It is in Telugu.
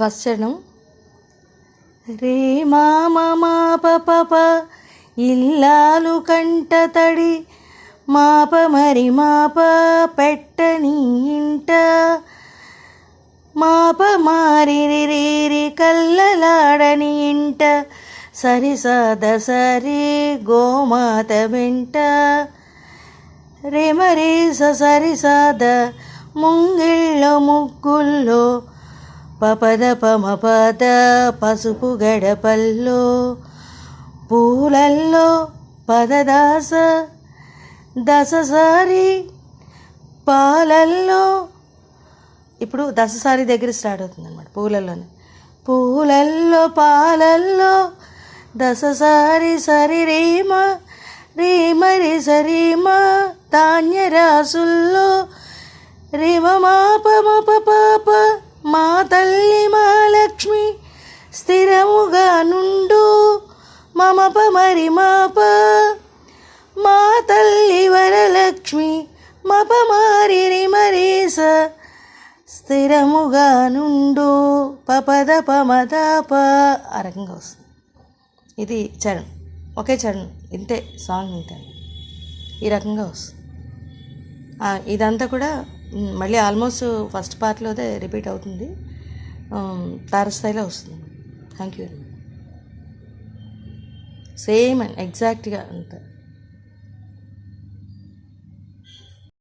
ఫస్ట్ చరణం. రే మామ మాప పప ఇల్లాలు కంట తడి మాప మరి మాప పెట్టని ఇంట మాప మారి రి కల్లలాడని ఇంట సరి సద సరి గోమాత వెంట రే మరి సరి సద ముంగిళ్ళో ముగ్గుల్లో పపద పమపద పసుపు గడపల్లో పూలల్లో పదదాస దశసారి పాలల్లో. ఇప్పుడు దశసారి దగ్గర స్టార్ట్ అవుతుంది అనమాట పూలల్లోనే. పూలల్లో పాలల్లో దశసారి సరి రీమ రీమరి సరీమ ధాన్యరాసుల్లో రిమ మాప మప పాప మా తల్లి మా లక్ష్మి స్థిరముగా నుండు మమప మరి మాప మా తల్లి వరలక్ష్మి మప మారి రిమరీస స్థిరముగా నుండు పపద పమదాప. ఆ రకంగా వస్తుంది. ఇది చరణం, ఒకే చరణం, ఇంతే సాంగ్ ఇంతే, ఈ రకంగా వస్తుంది. ఇదంతా కూడా మళ్ళీ ఆల్మోస్ట్ ఫస్ట్ పార్ట్లోదే రిపీట్ అవుతుంది, తారస్థాయిలో వస్తుంది. Thank you. సేమ్ అండ్ ఎగ్జాక్ట్గా అంత